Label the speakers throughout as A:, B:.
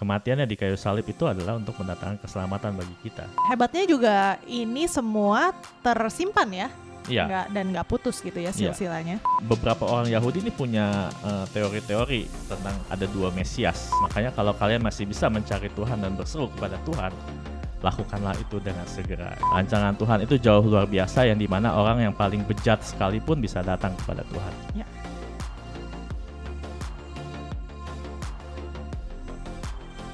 A: kematiannya di kayu salib itu adalah untuk mendatangkan keselamatan bagi kita.
B: Hebatnya juga ini semua tersimpan ya,
A: Iya.
B: nggak putus gitu ya silsilanya.
A: Beberapa orang Yahudi ini punya teori-teori tentang ada dua Mesias. Makanya kalau kalian masih bisa mencari Tuhan dan berseru kepada Tuhan, lakukanlah itu dengan segera. Rancangan Tuhan itu jauh luar biasa, yang dimana orang yang paling bejat sekalipun bisa datang kepada Tuhan.
B: Ya.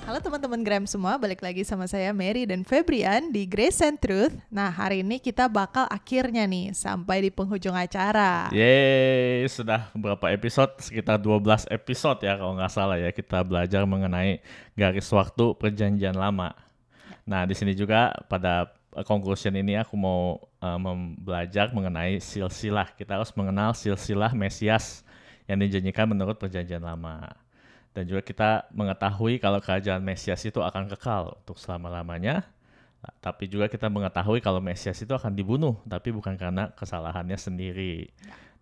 B: Halo teman-teman Gram semua, balik lagi sama saya Mary dan Febrian di Grace and Truth. Nah, hari ini kita bakal akhirnya nih sampai di penghujung acara.
A: Yeay, sudah beberapa episode, sekitar 12 episode ya kalau nggak salah ya, kita belajar mengenai garis waktu perjanjian lama. Nah, di sini juga pada conclusion ini aku mau belajar mengenai silsilah. Kita harus mengenal silsilah Mesias yang dijanjikan menurut perjanjian lama. Dan juga kita mengetahui kalau kerajaan Mesias itu akan kekal untuk selama-lamanya. Tapi juga kita mengetahui kalau Mesias itu akan dibunuh, tapi bukan karena kesalahannya sendiri.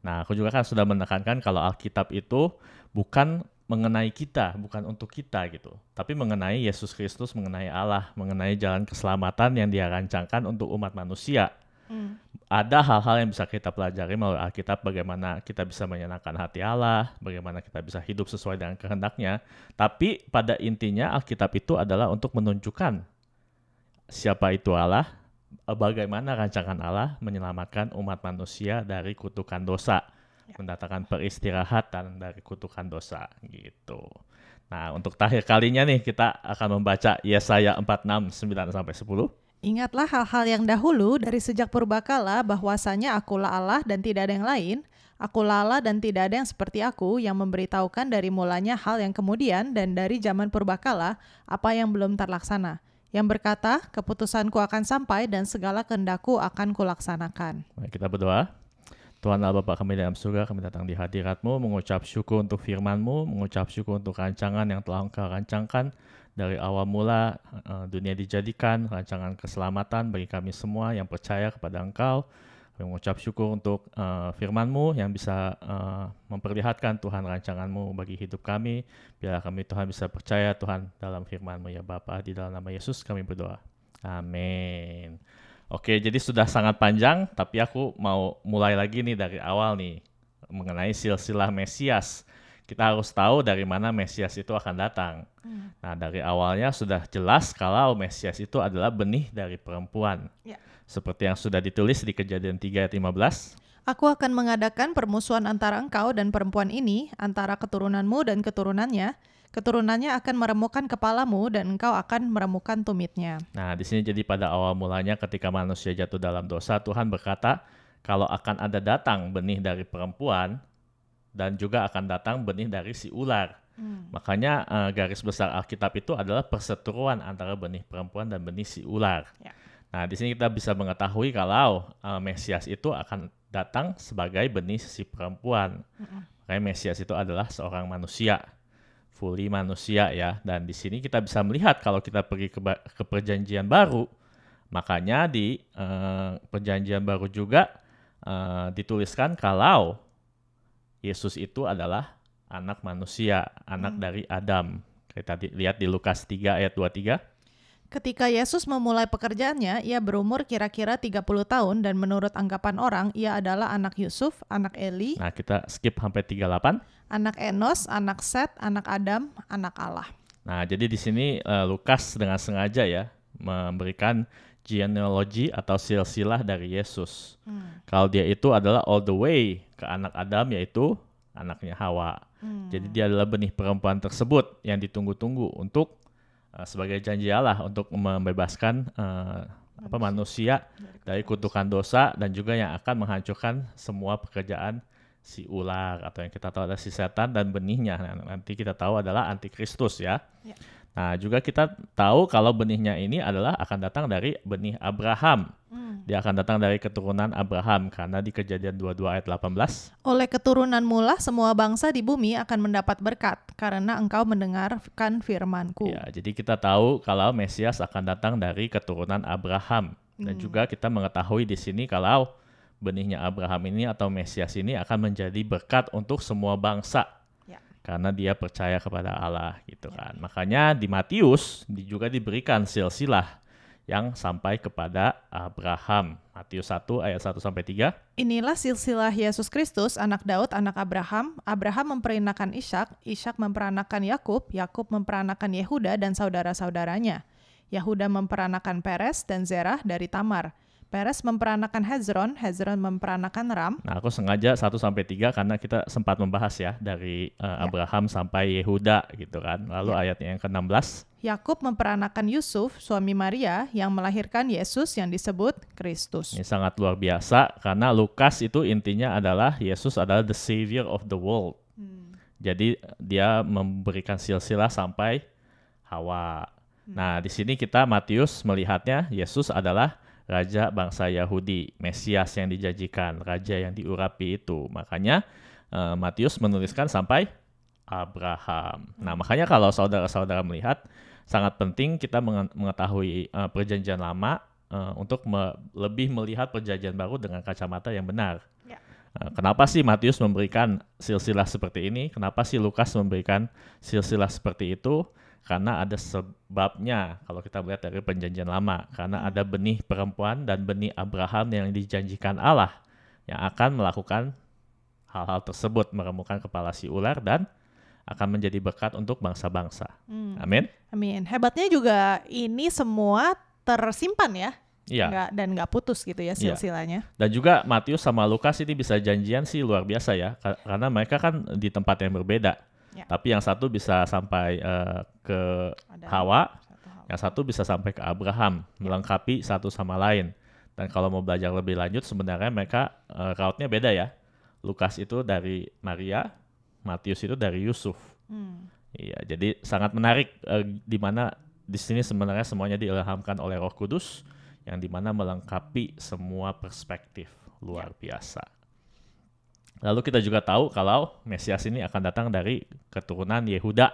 A: Nah, aku juga kan sudah menekankan kalau Alkitab itu bukan mengenai kita, bukan untuk kita gitu. Tapi mengenai Yesus Kristus, mengenai Allah, mengenai jalan keselamatan yang Dia rancangkan untuk umat manusia. Ada hal-hal yang bisa kita pelajari melalui Alkitab, bagaimana kita bisa menyenangkan hati Allah, bagaimana kita bisa hidup sesuai dengan kehendaknya. Tapi pada intinya Alkitab itu adalah untuk menunjukkan siapa itu Allah, bagaimana rancangan Allah menyelamatkan umat manusia dari kutukan dosa, mendatangkan peristirahatan dari kutukan dosa gitu. Nah, untuk terakhir kalinya nih kita akan membaca Yesaya 46, 9-10.
B: Ingatlah hal-hal yang dahulu dari sejak purbakala, bahwasanya akulah Allah dan tidak ada yang lain. Akulah Allah dan tidak ada yang seperti aku, yang memberitahukan dari mulanya hal yang kemudian dan dari zaman purbakala apa yang belum terlaksana. Yang berkata, keputusanku akan sampai dan segala kehendakku akan kulaksanakan.
A: Mari kita berdoa. Tuhan Allah Bapa kami dalam surga, kami datang di hadirat-Mu, mengucap syukur untuk firman-Mu, mengucap syukur untuk rancangan yang telah Engkau rancangkan. Dari awal mula dunia dijadikan rancangan keselamatan bagi kami semua yang percaya kepada Engkau. Kami mengucap syukur untuk firman-Mu yang bisa memperlihatkan Tuhan rancangan-Mu bagi hidup kami. Biarlah kami Tuhan bisa percaya Tuhan dalam firman-Mu ya Bapa, di dalam nama Yesus kami berdoa. Amin. Oke, jadi sudah sangat panjang, tapi aku mau mulai lagi nih dari awal nih mengenai silsilah Mesias. Kita harus tahu dari mana Mesias itu akan datang. Nah, dari awalnya sudah jelas kalau Mesias itu adalah benih dari perempuan.
B: Ya.
A: Seperti yang sudah ditulis di Kejadian 3 ayat 15.
B: Aku akan mengadakan permusuhan antara engkau dan perempuan ini, antara keturunanmu dan keturunannya. Keturunannya akan meremukkan kepalamu dan engkau akan meremukkan tumitnya.
A: Nah, di sini jadi pada awal mulanya ketika manusia jatuh dalam dosa, Tuhan berkata kalau akan ada datang benih dari perempuan, dan juga akan datang benih dari si ular. Makanya garis besar Alkitab itu adalah perseteruan antara benih perempuan dan benih si ular.
B: Ya.
A: Nah, di sini kita bisa mengetahui kalau Mesias itu akan datang sebagai benih si perempuan. Makanya Mesias itu adalah seorang manusia, fully manusia ya. Dan di sini kita bisa melihat kalau kita pergi ke perjanjian baru, makanya di perjanjian baru juga dituliskan kalau Yesus itu adalah anak manusia, anak dari Adam. Kita lihat di Lukas 3 ayat 23.
B: Ketika Yesus memulai pekerjaannya, ia berumur kira-kira 30 tahun dan menurut anggapan orang, ia adalah anak Yusuf, anak Eli,
A: Nah, kita skip sampai 38.
B: anak Enos, anak Set, anak Adam, anak Allah.
A: Nah, jadi di sini Lukas dengan sengaja ya memberikan genealogi atau silsilah dari Yesus. Kalau dia itu adalah all the way ke anak Adam, yaitu anaknya Hawa. Jadi dia adalah benih perempuan tersebut yang ditunggu-tunggu untuk sebagai janji Allah untuk membebaskan manusia dari kutukan dosa dan juga yang akan menghancurkan semua pekerjaan si ular atau yang kita tahu adalah si setan dan benihnya. Nah, nanti kita tahu adalah antikristus ya. Nah, juga kita tahu kalau benihnya ini adalah akan datang dari benih Abraham. Dia akan datang dari keturunan Abraham karena di Kejadian 22 ayat 18.
B: Oleh keturunanmu lah semua bangsa di bumi akan mendapat berkat, karena engkau mendengarkan firman-Ku.
A: Ya, jadi kita tahu kalau Mesias akan datang dari keturunan Abraham. Dan juga kita mengetahui di sini kalau benihnya Abraham ini atau Mesias ini akan menjadi berkat untuk semua bangsa. karena dia percaya kepada Allah gitu kan. Makanya di Matius juga diberikan silsilah yang sampai kepada Abraham. Matius 1 ayat 1 sampai 3.
B: Inilah silsilah Yesus Kristus, anak Daud, anak Abraham. Abraham memperanakan Ishak, Ishak memperanakan Yakub, Yakub memperanakan Yehuda dan saudara-saudaranya. Yahuda memperanakan Peres dan Zerah dari Tamar. Peres memperanakan Hezron, Hezron memperanakan Ram.
A: Nah, aku sengaja 1 sampai 3 karena kita sempat membahas ya dari Abraham sampai Yehuda gitu kan. Lalu ayatnya yang ke-16.
B: Yakub memperanakan Yusuf, suami Maria, yang melahirkan Yesus yang disebut Kristus.
A: Ini sangat luar biasa karena Lukas itu intinya adalah Yesus adalah the savior of the world. Jadi dia memberikan silsilah sampai Hawa. Nah, di sini kita Matius melihatnya Yesus adalah raja bangsa Yahudi, Mesias yang dijanjikan, raja yang diurapi itu. Makanya Matius menuliskan sampai Abraham. Nah, makanya kalau saudara-saudara melihat, sangat penting kita mengetahui perjanjian lama untuk lebih melihat perjanjian baru dengan kacamata yang benar. Kenapa sih Matius memberikan silsilah seperti ini? Kenapa sih Lukas memberikan silsilah seperti itu? Karena ada sebabnya kalau kita melihat dari perjanjian lama. Karena ada benih perempuan dan benih Abraham yang dijanjikan Allah yang akan melakukan hal-hal tersebut, meremukkan kepala si ular dan akan menjadi berkat untuk bangsa-bangsa. Amin.
B: Amin. Hebatnya juga ini semua tersimpan ya.
A: Iya.
B: Nggak putus gitu ya silsilahnya.
A: Dan juga Matius sama Lukas ini bisa janjian sih luar biasa ya. Karena mereka kan di tempat yang berbeda. Tapi yang satu bisa sampai ke Hawa, yang satu bisa sampai ke Abraham, melengkapi satu sama lain. Dan kalau mau belajar lebih lanjut, sebenarnya mereka route-nya beda ya. Lukas itu dari Maria, Matius itu dari Yusuf. Iya, jadi sangat menarik di mana di sini sebenarnya semuanya diilhamkan oleh Roh Kudus, yang di mana melengkapi semua perspektif luar biasa. Lalu kita juga tahu kalau Mesias ini akan datang dari keturunan Yehuda.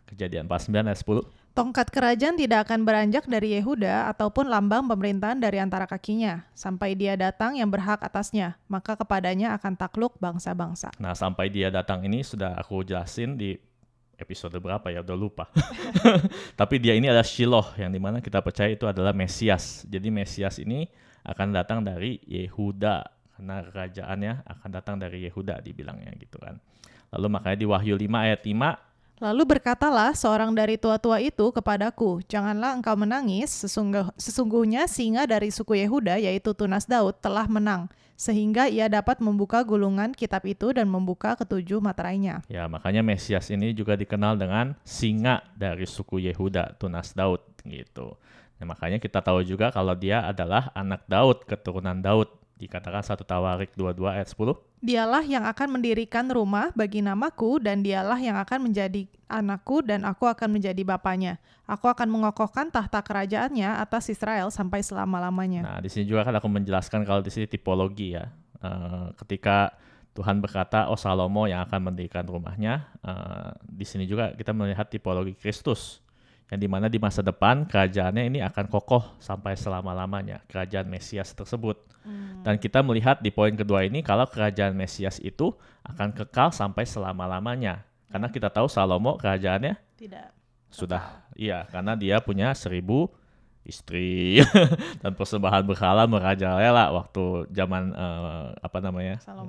A: Kejadian 49 ayat 10.
B: Tongkat kerajaan tidak akan beranjak dari Yehuda ataupun lambang pemerintahan dari antara kakinya, sampai dia datang yang berhak atasnya, maka kepadanya akan takluk bangsa-bangsa.
A: Nah, sampai dia datang ini sudah aku jelasin di episode berapa ya, udah lupa. Tapi dia ini adalah Shiloh, yang dimana kita percaya itu adalah Mesias. Jadi Mesias ini akan datang dari Yehuda. Karena kerajaannya akan datang dari Yehuda dibilangnya gitu kan. Lalu makanya di Wahyu 5 ayat 5.
B: Lalu berkatalah seorang dari tua-tua itu kepadaku, janganlah engkau menangis, sesungguhnya singa dari suku Yehuda yaitu tunas Daud telah menang, sehingga ia dapat membuka gulungan kitab itu dan membuka ketujuh materainya.
A: Ya, makanya Mesias ini juga dikenal dengan singa dari suku Yehuda, tunas Daud gitu. Nah, makanya kita tahu juga kalau dia adalah anak Daud, keturunan Daud. Dikatakan 1 Tawarik 22 ayat 10.
B: Dialah yang akan mendirikan rumah bagi namaku, dan dialah yang akan menjadi anakku, dan aku akan menjadi bapaknya. Aku akan mengokohkan tahta kerajaannya atas Israel sampai selama-lamanya.
A: Nah, di sini juga kan aku menjelaskan kalau di sini tipologi ya. Ketika Tuhan berkata, Salomo yang akan mendirikan rumahnya, di sini juga kita melihat tipologi Kristus. Yang dimana di masa depan kerajaannya ini akan kokoh sampai selama-lamanya, kerajaan Mesias tersebut. Dan kita melihat di poin kedua ini kalau kerajaan Mesias itu akan kekal sampai selama-lamanya. Karena kita tahu Salomo kerajaannya
B: tidak
A: sudah, iya, karena dia punya 1000 istri dan persembahan berhala merajalela waktu zaman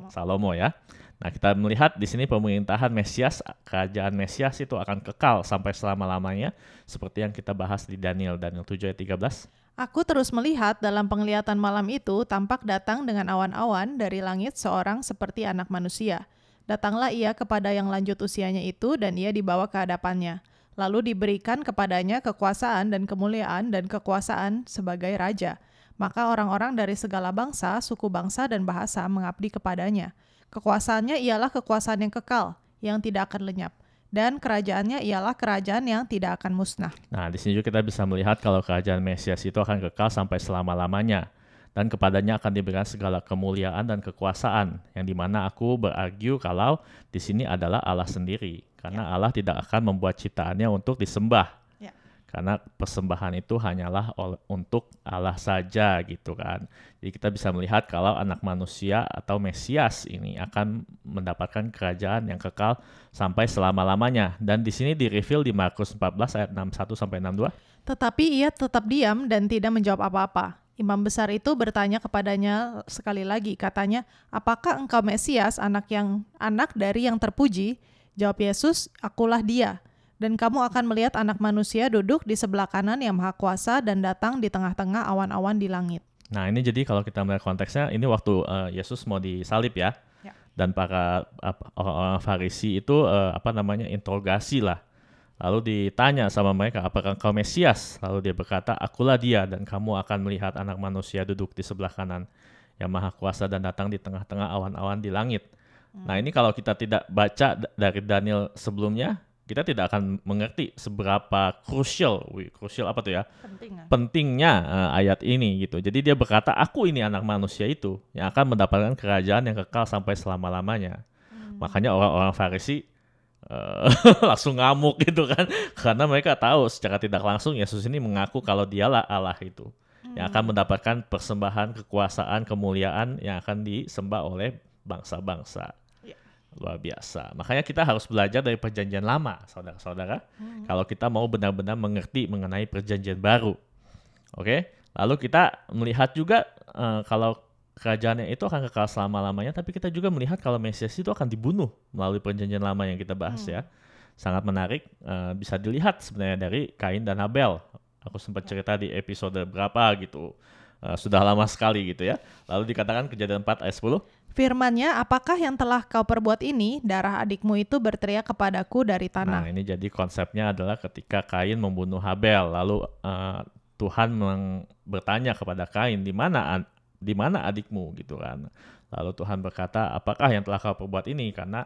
A: Salomo ya. Nah, kita melihat di sini pemerintahan Mesias, kerajaan Mesias itu akan kekal sampai selama-lamanya seperti yang kita bahas di Daniel 7 ayat 13.
B: Aku terus melihat dalam penglihatan malam itu tampak datang dengan awan-awan dari langit seorang seperti anak manusia. Datanglah ia kepada yang lanjut usianya itu dan ia dibawa ke hadapannya. Lalu diberikan kepadanya kekuasaan dan kemuliaan dan kekuasaan sebagai raja. Maka orang-orang dari segala bangsa, suku bangsa dan bahasa mengabdi kepadanya. Kekuasaannya ialah kekuasaan yang kekal, yang tidak akan lenyap. Dan kerajaannya ialah kerajaan yang tidak akan musnah.
A: Nah, di sini juga kita bisa melihat kalau kerajaan Mesias itu akan kekal sampai selama-lamanya. Dan kepadanya akan diberikan segala kemuliaan dan kekuasaan. Yang dimana aku berargu kalau di sini adalah Allah sendiri. Karena Allah tidak akan membuat ciptaannya untuk disembah. karena persembahan itu hanyalah untuk Allah saja gitu kan. Jadi kita bisa melihat kalau anak manusia atau Mesias ini akan mendapatkan kerajaan yang kekal sampai selama-lamanya. Dan di sini di-reveal di Markus 14 ayat 61 sampai 62.
B: Tetapi ia tetap diam dan tidak menjawab apa-apa. Imam besar itu bertanya kepadanya sekali lagi, katanya, apakah engkau Mesias, anak dari yang terpuji? Jawab Yesus, akulah dia. Dan kamu akan melihat anak manusia duduk di sebelah kanan yang maha kuasa dan datang di tengah-tengah awan-awan di langit.
A: Nah ini jadi kalau kita melihat konteksnya, ini waktu Yesus mau disalib ya. Dan para orang-orang Farisi itu interogasi lah. Lalu ditanya sama mereka, apakah engkau Mesias? Lalu dia berkata, akulah dia, dan kamu akan melihat anak manusia duduk di sebelah kanan yang maha kuasa dan datang di tengah-tengah awan-awan di langit. Nah ini kalau kita tidak baca dari Daniel sebelumnya, kita tidak akan mengerti seberapa crucial apa tuh ya? Pentingnya ayat ini gitu. Jadi dia berkata, aku ini anak manusia itu yang akan mendapatkan kerajaan yang kekal sampai selama-lamanya. Makanya orang-orang Farisi langsung ngamuk gitu kan, karena mereka tahu secara tidak langsung Yesus ini mengaku kalau dialah Allah itu yang akan mendapatkan persembahan, kekuasaan, kemuliaan yang akan disembah oleh bangsa-bangsa. Luar biasa. Makanya kita harus belajar dari perjanjian lama, saudara-saudara, kalau kita mau benar-benar mengerti mengenai perjanjian baru. Oke? Lalu kita melihat juga kalau kerajaannya itu akan kekal selama-lamanya, tapi kita juga melihat kalau Mesias itu akan dibunuh melalui perjanjian lama yang kita bahas ya. Sangat menarik, bisa dilihat sebenarnya dari Kain dan Habel. Aku sempat cerita di episode berapa gitu, sudah lama sekali gitu ya. Lalu dikatakan Kejadian 4 ayat 10.
B: Firman-Nya, apakah yang telah kau perbuat ini? Darah adikmu itu berteriak kepadaku dari tanah.
A: Nah ini jadi konsepnya adalah ketika Kain membunuh Habel, lalu Tuhan bertanya kepada Kain, di mana adikmu gitu kan. Lalu Tuhan berkata, apakah yang telah kau perbuat ini? Karena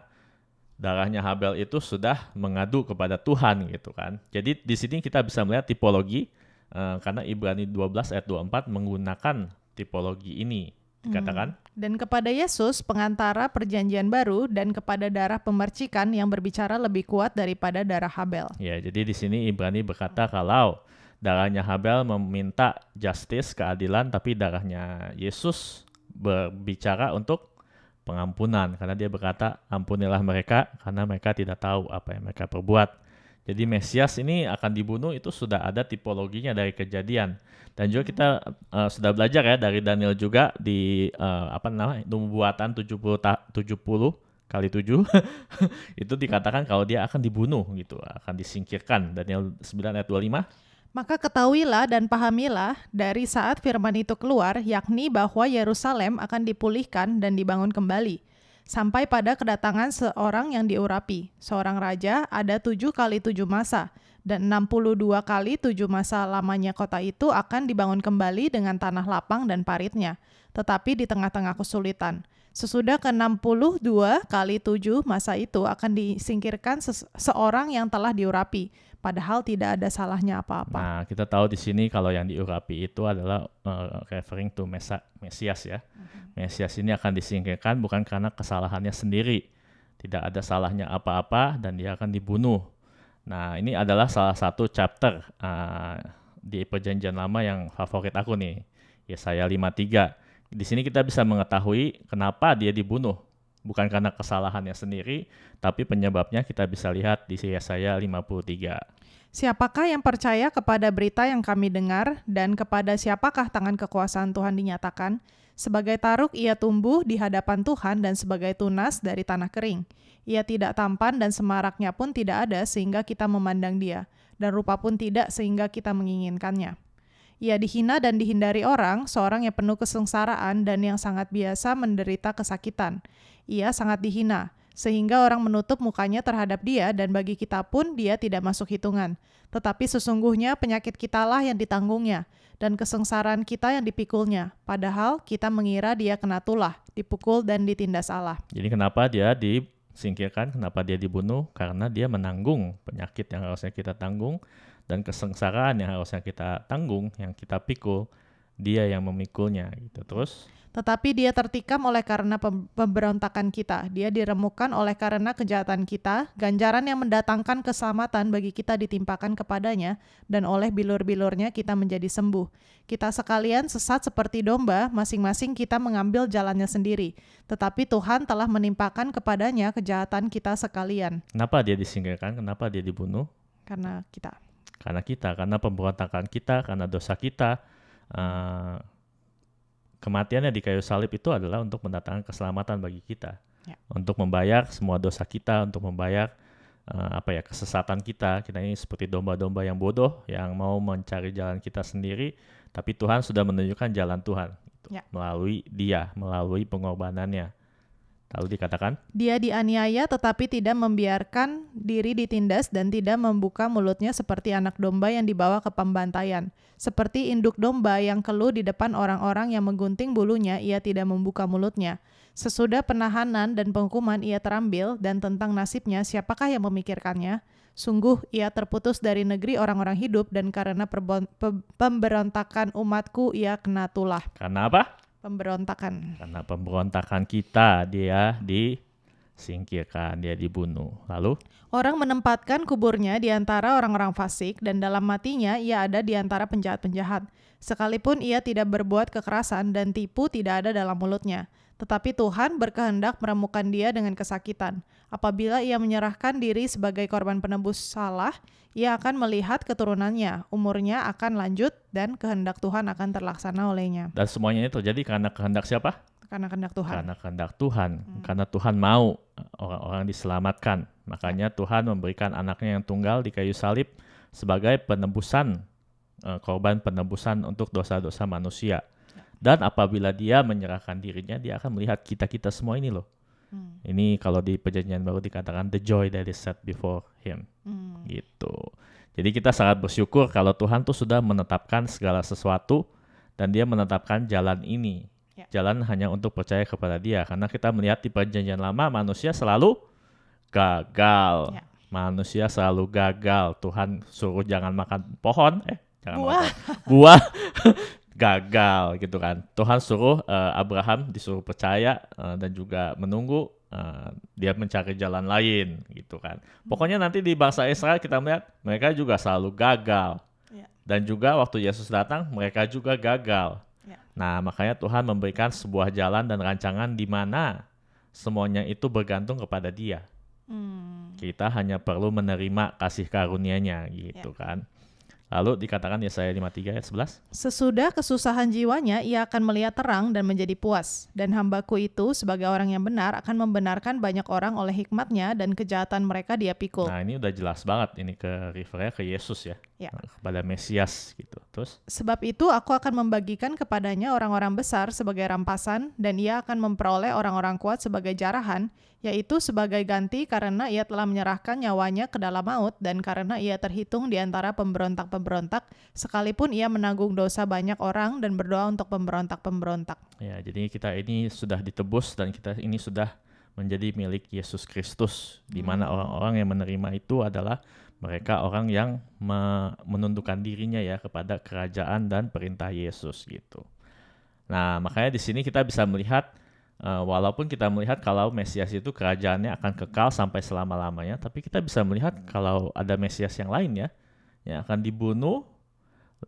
A: darahnya Habel itu sudah mengadu kepada Tuhan gitu kan. Jadi di sini kita bisa melihat tipologi, karena Ibrani 12 ayat 24 menggunakan tipologi ini. Dikatakan,
B: dan kepada Yesus pengantara perjanjian baru, dan kepada darah pemercikan yang berbicara lebih kuat daripada darah Habel.
A: Ya, jadi di sini Ibrani berkata kalau darahnya Habel meminta justice, keadilan, tapi darahnya Yesus berbicara untuk pengampunan, karena dia berkata, ampunilah mereka karena mereka tidak tahu apa yang mereka perbuat. Jadi Mesias ini akan dibunuh itu sudah ada tipologinya dari Kejadian. Dan juga kita sudah belajar ya dari Daniel juga di Nubuatan 70 kali 7 itu dikatakan kalau dia akan dibunuh gitu, akan disingkirkan. Daniel 9 ayat 25.
B: Maka ketahuilah dan pahamilah dari saat firman itu keluar, yakni bahwa Yerusalem akan dipulihkan dan dibangun kembali, sampai pada kedatangan seorang yang diurapi. Seorang raja ada 7 kali 7 masa, dan 62 kali 7 masa lamanya kota itu akan dibangun kembali dengan tanah lapang dan paritnya, tetapi di tengah-tengah kesulitan. Sesudah ke-62 kali 7 masa itu akan disingkirkan seorang yang telah diurapi, padahal tidak ada salahnya apa-apa.
A: Nah, kita tahu di sini kalau yang diurapi itu adalah referring to Mesias ya. Mesias ini akan disingkirkan bukan karena kesalahannya sendiri. Tidak ada salahnya apa-apa dan dia akan dibunuh. Nah, ini adalah salah satu chapter di perjanjian lama yang favorit aku nih, Yesaya 53. Di sini kita bisa mengetahui kenapa dia dibunuh. Bukan karena kesalahannya sendiri, tapi penyebabnya kita bisa lihat di Yesaya 53.
B: Siapakah yang percaya kepada berita yang kami dengar, dan kepada siapakah tangan kekuasaan Tuhan dinyatakan? Sebagai taruk ia tumbuh di hadapan Tuhan, dan sebagai tunas dari tanah kering. Ia tidak tampan dan semaraknya pun tidak ada sehingga kita memandang dia, dan rupa pun tidak sehingga kita menginginkannya. Ia dihina dan dihindari orang, seorang yang penuh kesengsaraan dan yang sangat biasa menderita kesakitan. Ia sangat dihina, sehingga orang menutup mukanya terhadap dia, dan bagi kita pun dia tidak masuk hitungan. Tetapi sesungguhnya penyakit kitalah yang ditanggungnya, dan kesengsaraan kita yang dipikulnya. Padahal kita mengira dia kena tulah, dipukul dan ditindas Allah.
A: Jadi kenapa dia disingkirkan, kenapa dia dibunuh? Karena dia menanggung penyakit yang harusnya kita tanggung, dan kesengsaraan yang harusnya kita tanggung, yang kita pikul, dia yang memikulnya gitu. Terus
B: Tetapi dia tertikam oleh karena pemberontakan kita. Dia diremukkan oleh karena kejahatan kita. Ganjaran yang mendatangkan keselamatan bagi kita ditimpakan kepadanya, dan oleh bilur-bilurnya kita menjadi sembuh. Kita sekalian sesat seperti domba, masing-masing kita mengambil jalannya sendiri. Tetapi Tuhan telah menimpakan kepadanya kejahatan kita sekalian.
A: kenapa dia disingkirkan? Kenapa dia dibunuh?
B: Karena kita.
A: Karena pemberontakan kita, karena dosa kita. Kematiannya di kayu salib itu adalah untuk mendatangkan keselamatan bagi kita, untuk membayar semua dosa kita, untuk membayar kesesatan kita. Kita ini seperti domba-domba yang bodoh yang mau mencari jalan kita sendiri, tapi Tuhan sudah menunjukkan jalan Tuhan melalui Dia, melalui pengorbanannya. Lalu dikatakan,
B: dia dianiaya tetapi tidak membiarkan diri ditindas dan tidak membuka mulutnya seperti anak domba yang dibawa ke pembantaian. Seperti induk domba yang keluh di depan orang-orang yang menggunting bulunya, ia tidak membuka mulutnya. Sesudah penahanan dan penghukuman ia terambil, dan tentang nasibnya siapakah yang memikirkannya? Sungguh ia terputus dari negeri orang-orang hidup, dan karena pemberontakan umatku ia kena tulah.
A: karena apa?
B: Pemberontakan.
A: Karena pemberontakan kita dia disingkirkan, dia dibunuh. Lalu
B: Orang menempatkan kuburnya di antara orang-orang fasik, dan dalam matinya ia ada di antara penjahat-penjahat. Sekalipun ia tidak berbuat kekerasan dan tipu tidak ada dalam mulutnya. Tetapi Tuhan berkehendak meremukkan dia dengan kesakitan. Apabila ia menyerahkan diri sebagai korban penebus salah, ia akan melihat keturunannya, umurnya akan lanjut, dan kehendak Tuhan akan terlaksana olehnya.
A: dan semuanya ini terjadi karena kehendak siapa?
B: Karena kehendak Tuhan.
A: Karena kehendak Tuhan. Karena Tuhan mau orang-orang diselamatkan. Makanya Tuhan memberikan anaknya yang tunggal di kayu salib sebagai penebusan, korban penebusan untuk dosa-dosa manusia. Dan apabila dia menyerahkan dirinya, dia akan melihat kita-kita semua ini loh. Ini kalau di perjanjian baru dikatakan the joy that is set before him. Gitu. Jadi kita sangat bersyukur kalau Tuhan tuh sudah menetapkan segala sesuatu dan dia menetapkan jalan ini. Jalan hanya untuk percaya kepada dia. Karena kita melihat di perjanjian lama manusia selalu gagal. Manusia selalu gagal. Tuhan suruh jangan makan pohon. Makan buah. Gagal gitu kan. Tuhan suruh Abraham disuruh percaya dan juga menunggu. Dia mencari jalan lain gitu kan. Pokoknya nanti di bangsa Israel kita melihat mereka juga selalu gagal. Dan juga waktu Yesus datang mereka juga gagal. Nah, makanya Tuhan memberikan sebuah jalan dan rancangan di mana semuanya itu bergantung kepada Dia. Kita hanya perlu menerima kasih karunia-Nya gitu kan. Lalu dikatakan Yesaya 53 ayat 11.
B: Sesudah kesusahan jiwanya, ia akan melihat terang dan menjadi puas. Dan hambaku itu sebagai orang yang benar akan membenarkan banyak orang oleh hikmatnya, dan kejahatan mereka dia pikul.
A: Nah, ini udah jelas banget ini ke refernya ke Yesus ya. Kepada Mesias gitu. Terus
B: sebab itu aku akan membagikan kepadanya orang-orang besar sebagai rampasan, dan ia akan memperoleh orang-orang kuat sebagai jarahan, yaitu sebagai ganti karena ia telah menyerahkan nyawanya ke dalam maut, dan karena ia terhitung di antara pemberontak-pemberontak, sekalipun ia menanggung dosa banyak orang dan berdoa untuk pemberontak-pemberontak.
A: Ya, jadi kita ini sudah ditebus dan kita ini sudah menjadi milik Yesus Kristus, di mana orang-orang yang menerima itu adalah mereka orang yang menundukkan dirinya ya kepada kerajaan dan perintah Yesus gitu. Nah, makanya di sini kita bisa melihat walaupun kita melihat kalau Mesias itu kerajaannya akan kekal sampai selama-lamanya, tapi kita bisa melihat kalau ada Mesias yang lain ya, yang akan dibunuh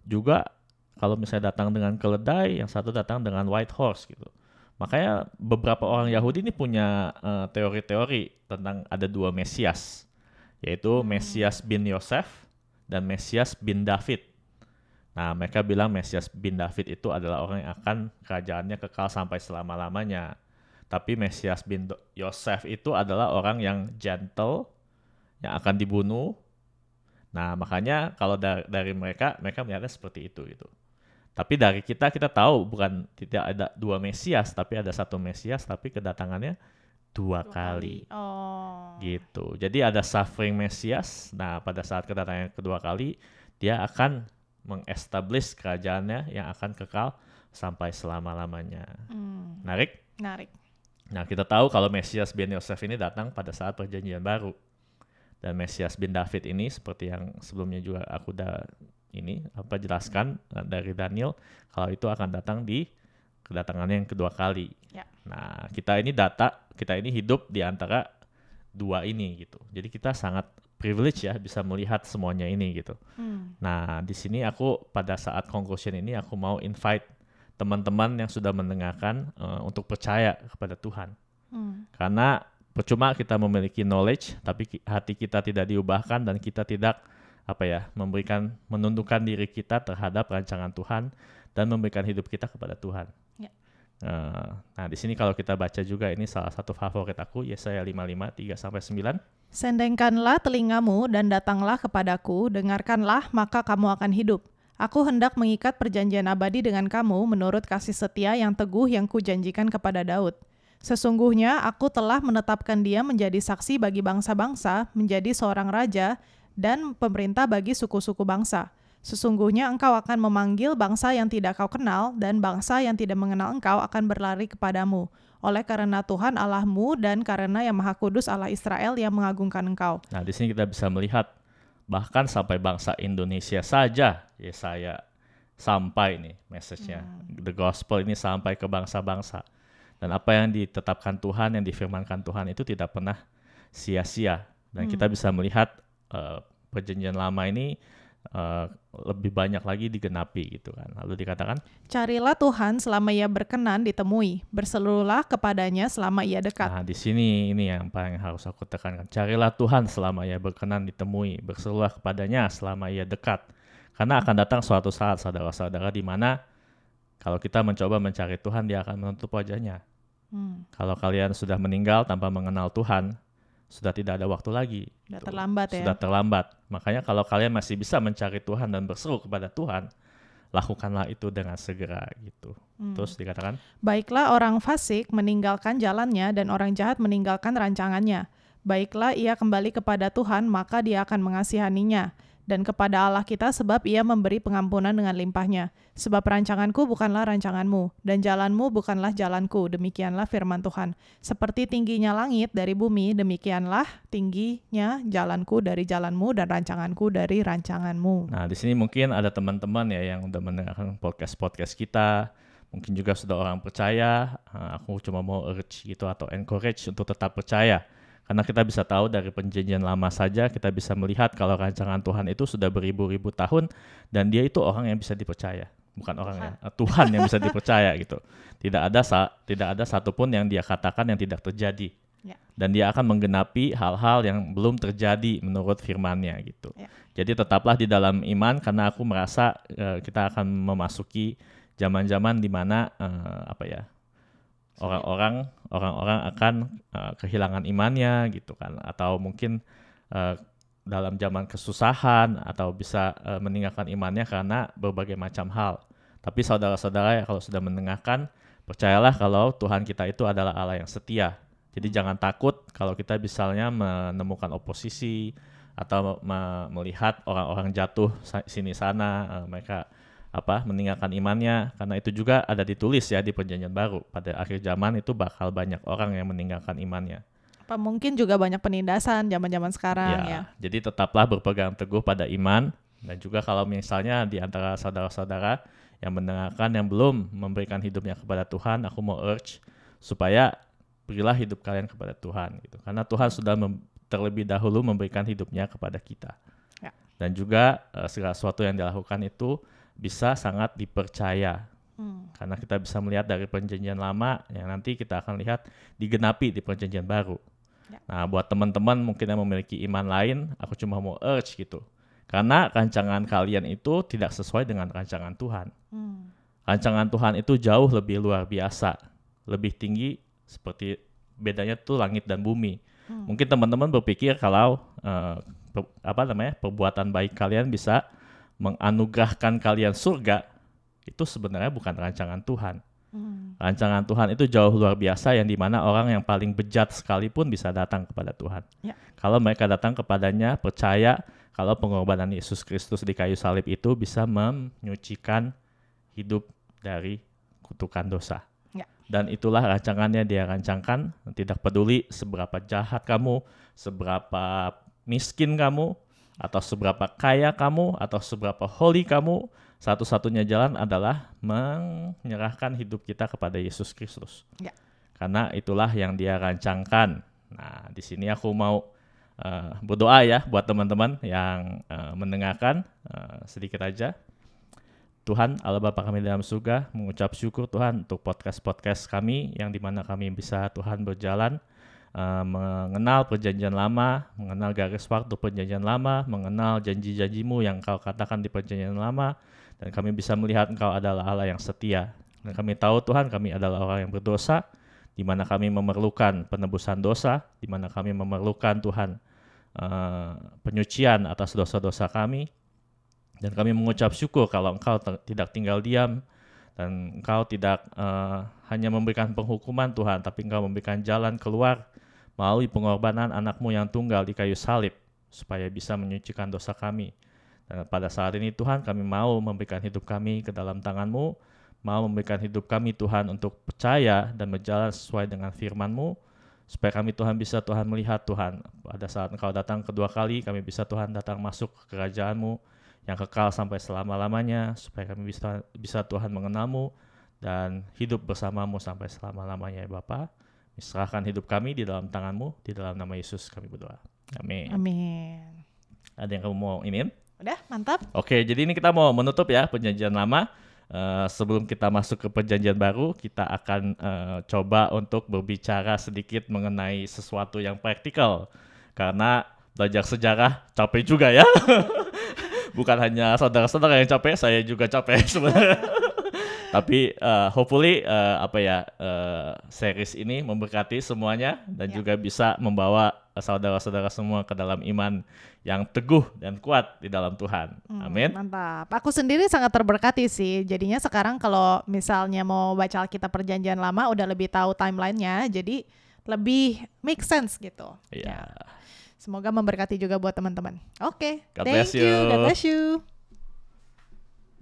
A: juga kalau misalnya datang dengan keledai, yang satu datang dengan white horse gitu. Makanya beberapa orang Yahudi ini punya teori-teori tentang ada dua Mesias, yaitu Mesias bin Yosef dan Mesias bin David. Nah, mereka bilang Mesias bin David itu adalah orang yang akan kerajaannya kekal sampai selama-lamanya. Tapi Mesias bin Yosef itu adalah orang yang gentle, yang akan dibunuh. Nah, makanya kalau dari mereka melihatnya seperti itu gitu. Tapi dari kita tahu bukan tidak ada dua Mesias, tapi ada satu Mesias, tapi kedatangannya dua kali. Gitu. Jadi ada suffering Mesias. Nah, pada saat kedatangan kedua kali, dia akan mengestablish kerajaannya yang akan kekal sampai selama-lamanya. Menarik?
B: Menarik.
A: Nah, kita tahu kalau Mesias bin Yosef ini datang pada saat perjanjian baru. Dan Mesias bin David ini seperti yang sebelumnya juga aku udah jelaskan dari Daniel kalau itu akan datang di kedatangannya yang kedua kali.
B: Ya.
A: Nah, kita ini hidup di antara dua ini gitu. Jadi kita sangat privilege ya bisa melihat semuanya ini gitu. Nah, di sini aku pada saat conclusion ini aku mau invite teman-teman yang sudah mendengarkan untuk percaya kepada Tuhan. Karena percuma kita memiliki knowledge tapi hati kita tidak diubahkan dan kita tidak menundukkan diri kita terhadap rancangan Tuhan dan memberikan hidup kita kepada Tuhan.
B: Ya.
A: Nah, di sini kalau kita baca juga ini salah satu favorit aku, Yesaya 55 3-9.
B: Sendengkanlah telingamu dan datanglah kepadaku, dengarkanlah maka kamu akan hidup. Aku hendak mengikat perjanjian abadi dengan kamu menurut kasih setia yang teguh yang kujanjikan kepada Daud. Sesungguhnya aku telah menetapkan dia menjadi saksi bagi bangsa-bangsa, menjadi seorang raja dan pemerintah bagi suku-suku bangsa. Sesungguhnya engkau akan memanggil bangsa yang tidak kau kenal, dan bangsa yang tidak mengenal engkau akan berlari kepadamu. Oleh karena Tuhan Allahmu dan karena yang Maha Kudus Allah Israel yang mengagungkan engkau.
A: Nah, di sini kita bisa melihat bahkan sampai bangsa Indonesia saja Yesaya sampai nih message-nya. The gospel ini sampai ke bangsa-bangsa. Dan apa yang ditetapkan Tuhan, yang difirmankan Tuhan itu tidak pernah sia-sia. Dan kita bisa melihat perjanjian lama ini lebih banyak lagi digenapi gitu kan. Lalu dikatakan,
B: carilah Tuhan selama ia berkenan ditemui, berseluruhlah kepadanya selama ia dekat.
A: Nah, di sini ini yang paling harus aku tekankan. Carilah Tuhan selama ia berkenan ditemui, berseluruhlah kepadanya selama ia dekat. Karena akan datang suatu saat saudara-saudara di mana kalau kita mencoba mencari Tuhan, dia akan menutup wajahnya. Kalau kalian sudah meninggal tanpa mengenal Tuhan, sudah tidak ada waktu lagi.
B: Sudah terlambat ya.
A: Sudah terlambat. Makanya kalau kalian masih bisa mencari Tuhan dan berseru kepada Tuhan, lakukanlah itu dengan segera gitu. Terus dikatakan,
B: baiklah orang fasik meninggalkan jalannya dan orang jahat meninggalkan rancangannya. Baiklah ia kembali kepada Tuhan, maka dia akan mengasihaninya. Dan kepada Allah kita sebab ia memberi pengampunan dengan limpahnya. Sebab rancanganku bukanlah rancanganmu, dan jalanmu bukanlah jalanku, demikianlah firman Tuhan. Seperti tingginya langit dari bumi, demikianlah tingginya jalanku dari jalanmu, dan rancanganku dari rancanganmu.
A: Nah, di sini mungkin ada teman-teman ya yang udah mendengarkan podcast kita, mungkin juga sudah orang percaya. Aku cuma mau urge gitu atau encourage untuk tetap percaya. Karena kita bisa tahu dari perjanjian lama saja, kita bisa melihat kalau rancangan Tuhan itu sudah beribu-ribu tahun dan dia itu orang yang bisa dipercaya. Bukan orang Tuhan yang bisa dipercaya gitu. Tidak ada satupun yang dia katakan yang tidak terjadi.
B: Ya.
A: Dan dia akan menggenapi hal-hal yang belum terjadi menurut firman-Nya gitu.
B: Ya.
A: Jadi tetaplah di dalam iman karena aku merasa kita akan memasuki zaman-zaman di mana orang-orang akan kehilangan imannya gitu kan, atau mungkin dalam zaman kesusahan atau bisa meninggalkan imannya karena berbagai macam hal. Tapi saudara-saudara kalau sudah mendengarkan, percayalah kalau Tuhan kita itu adalah Allah yang setia. Jadi jangan takut kalau kita misalnya menemukan oposisi atau melihat orang-orang jatuh sini sana, mereka meninggalkan imannya, karena itu juga ada ditulis ya di perjanjian baru pada akhir zaman itu bakal banyak orang yang meninggalkan imannya.
B: Apa mungkin juga banyak penindasan zaman-zaman sekarang ya.
A: Jadi tetaplah berpegang teguh pada iman, dan juga kalau misalnya di antara saudara-saudara yang mendengarkan yang belum memberikan hidupnya kepada Tuhan, aku mau urge supaya berilah hidup kalian kepada Tuhan gitu. Karena Tuhan sudah terlebih dahulu memberikan hidupnya kepada kita. Ya. Dan juga segala sesuatu yang dilakukan itu bisa sangat dipercaya. Karena kita bisa melihat dari perjanjian lama yang nanti kita akan lihat digenapi di perjanjian baru. Ya. Nah, buat teman-teman mungkin yang memiliki iman lain, aku cuma mau urge gitu. Karena rancangan kalian itu tidak sesuai dengan rancangan Tuhan. Rancangan Tuhan itu jauh lebih luar biasa, lebih tinggi, seperti bedanya tuh langit dan bumi. Mungkin teman-teman berpikir kalau perbuatan baik kalian bisa menganugerahkan kalian surga, itu sebenarnya bukan rancangan Tuhan. Rancangan Tuhan itu jauh luar biasa yang dimana orang yang paling bejat sekalipun bisa datang kepada Tuhan. Ya. Kalau mereka datang kepadanya, percaya kalau pengorbanan Yesus Kristus di kayu salib itu bisa menyucikan hidup dari kutukan dosa. Ya. Dan itulah rancangannya, dia rancangkan, tidak peduli seberapa jahat kamu, seberapa miskin kamu, atau seberapa kaya kamu, atau seberapa holy kamu, satu-satunya jalan adalah menyerahkan hidup kita kepada Yesus Kristus.
B: Ya.
A: Karena itulah yang Dia rancangkan. Nah, di sini aku mau berdoa ya buat teman-teman yang mendengarkan sedikit aja. Tuhan Allah Bapa kami dalam surga, mengucap syukur Tuhan untuk podcast-podcast kami yang dimana kami bisa Tuhan berjalan mengenal perjanjian lama, mengenal garis waktu perjanjian lama, mengenal janji-janjimu yang Kau katakan di perjanjian lama, dan kami bisa melihat Engkau adalah Allah yang setia. Dan kami tahu Tuhan kami adalah orang yang berdosa, di mana kami memerlukan penebusan dosa, di mana kami memerlukan Tuhan penyucian atas dosa-dosa kami. Dan kami mengucap syukur kalau Engkau tidak tinggal diam, dan Engkau tidak hanya memberikan penghukuman Tuhan, tapi Engkau memberikan jalan keluar melalui pengorbanan anak-Mu yang tunggal di kayu salib, supaya bisa menyucikan dosa kami. Dan pada saat ini Tuhan kami mau memberikan hidup kami ke dalam tangan-Mu, mau memberikan hidup kami Tuhan untuk percaya dan berjalan sesuai dengan firman-Mu, supaya kami Tuhan bisa Tuhan melihat Tuhan, pada saat Engkau datang kedua kali, kami bisa Tuhan datang masuk ke kerajaan-Mu yang kekal sampai selama-lamanya, supaya kami bisa Tuhan mengenal-Mu dan hidup bersama-Mu sampai selama-lamanya ya Bapa. Serahkan hidup kami di dalam tangan-Mu, di dalam nama Yesus kami berdoa. Amin.
B: Amin.
A: Ada yang kamu mau iniin?
B: Udah, mantap.
A: Oke, jadi ini kita mau menutup ya perjanjian lama. Sebelum kita masuk ke perjanjian baru, kita akan coba untuk berbicara sedikit mengenai sesuatu yang praktikal. Karena belajar sejarah capek juga ya. Bukan hanya saudara-saudara yang capek, saya juga capek sebenarnya. Tapi hopefully series ini memberkati semuanya dan juga bisa membawa saudara-saudara semua ke dalam iman yang teguh dan kuat di dalam Tuhan. Amin.
B: Mantap. Aku sendiri sangat terberkati sih. Jadinya sekarang kalau misalnya mau baca Alkitab Perjanjian Lama udah lebih tahu timelinenya, jadi lebih make sense gitu.
A: Iya.
B: Ya. Semoga memberkati juga buat teman-teman. Oke.
A: God bless you.
B: God bless you.